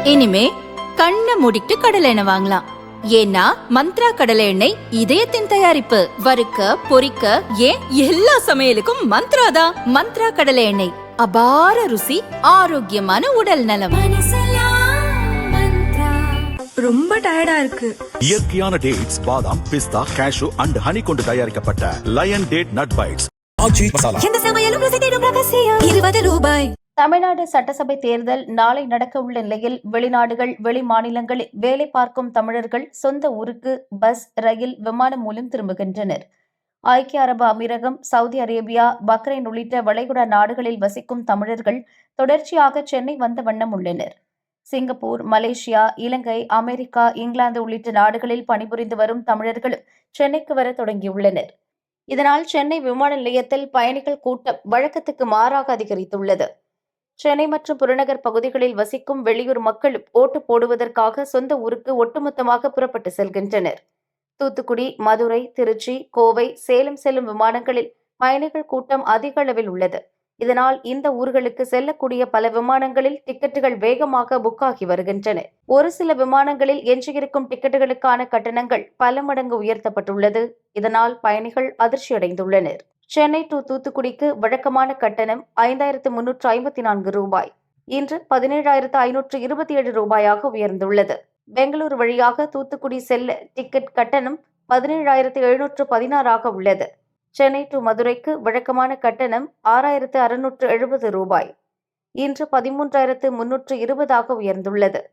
இனிமே கண்ணை மூடிட்டு கடலை எண்ணெய் வாங்கலாம். ஏன்னா மந்த்ரா கடலை எண்ணெய் இதயத்தின் தயாரிப்பு. வறுக்க பொரிக்க ஏன் எல்லா சமையலுக்கும் மந்த்ரா தான். மந்த்ரா கடலை எண்ணெய், அபார ருசி, ஆரோக்கியமான உடல் நலம். ரொம்ப டயர்டா இருக்கு. இயற்கையான டேட்ஸ், பாதாம், பிஸ்தா, கேஷு அண்ட் ஹனி கொண்டு தயாரிக்கப்பட்ட லயன் டேட் நட் பைட்ஸ். ரூபாய். தமிழ்நாடு சட்டசபை தேர்தல் நாளை நடக்க உள்ள நிலையில் வெளிநாடுகள், வெளி மாநிலங்களில் வேலை பார்க்கும் தமிழர்கள் சொந்த ஊருக்கு பஸ், ரயில், விமானம் மூலம் திரும்புகின்றனர். ஐக்கிய அரபு அமீரகம், சவுதி அரேபியா, பக்ரைன் உள்ளிட்ட வளைகுடா நாடுகளில் வசிக்கும் தமிழர்கள் தொடர்ச்சியாக சென்னை வந்த வண்ணம் உள்ளனர். சிங்கப்பூர், மலேசியா, இலங்கை, அமெரிக்கா, இங்கிலாந்து உள்ளிட்ட நாடுகளில் பணிபுரிந்து வரும் தமிழர்களும் சென்னைக்கு வர தொடங்கியுள்ளனர். இதனால் சென்னை விமான நிலையத்தில் பயணிகள் கூட்டம் வழக்கத்துக்கு மாறாக அதிகரித்துள்ளது. சென்னை மற்றும் புறநகர் பகுதிகளில் வசிக்கும் வெளியூர் மக்களும் ஓட்டு போடுவதற்காக சொந்த ஊருக்கு ஒட்டுமொத்தமாக புறப்பட்டு செல்கின்றனர். தூத்துக்குடி, மதுரை, திருச்சி, கோவை, சேலம் செல்லும் விமானங்களில் பயணிகள் கூட்டம் அதிக அளவில் உள்ளது. இதனால் இந்த ஊர்களுக்கு செல்லக்கூடிய பல விமானங்களில் டிக்கெட்டுகள் வேகமாக புக் ஆகி வருகின்றன. ஒரு சில விமானங்களில் எஞ்சியிருக்கும் டிக்கெட்டுகளுக்கான கட்டணங்கள் பல மடங்கு உயர்த்தப்பட்டுள்ளது. இதனால் பயணிகள் அதிர்ச்சியடைந்துள்ளனர். சென்னை டு தூத்துக்குடிக்கு வழக்கமான கட்டணம் 5354 ரூபாய் இன்று 17,527 ரூபாயாக உயர்ந்துள்ளது. பெங்களூரு வழியாக தூத்துக்குடி செல்ல டிக்கெட் கட்டணம் 17,716 உள்ளது. சென்னை டு மதுரைக்கு வழக்கமான கட்டணம் 6,670 ரூபாய் இன்று 13,320 உயர்ந்துள்ளது.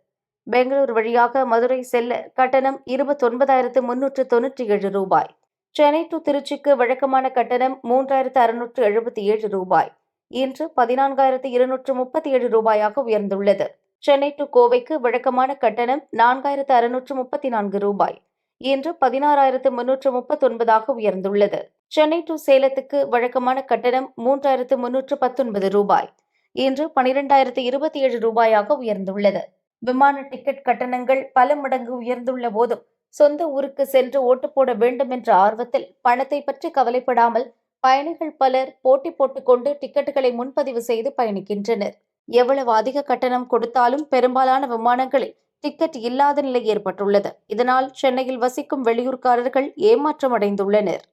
பெங்களூரு வழியாக மதுரை செல்ல கட்டணம் 29,397 ரூபாய். சென்னை டு திருச்சிக்கு வழக்கமான கட்டணம் 3,677 ரூபாய் இன்று 14,237 ரூபாயாக உயர்ந்துள்ளது. சென்னை டு கோவைக்கு வழக்கமான கட்டணம் 4,634 ரூபாய் இன்று 16,339 உயர்ந்துள்ளது. சென்னை டு சேலத்துக்கு வழக்கமான கட்டணம் 3,319 ரூபாய் இன்று 12,027 ரூபாயாக உயர்ந்துள்ளது. விமான டிக்கெட் கட்டணங்கள் பல மடங்கு உயர்ந்துள்ள போதும் சொந்த ஊருக்கு சென்று ஓட்டு போட வேண்டும் என்ற ஆர்வத்தில் பணத்தை பற்றி கவலைப்படாமல் பயணிகள் பலர் போட்டி போட்டுக்கொண்டு டிக்கெட்டுகளை முன்பதிவு செய்து பயணிக்கின்றனர். எவ்வளவு அதிக கட்டணம் கொடுத்தாலும் பெரும்பாலான விமானங்களில் டிக்கெட் இல்லாத நிலை ஏற்பட்டுள்ளது. இதனால் சென்னையில் வசிக்கும் வெளியூர்காரர்கள் ஏமாற்றமடைந்துள்ளனர்.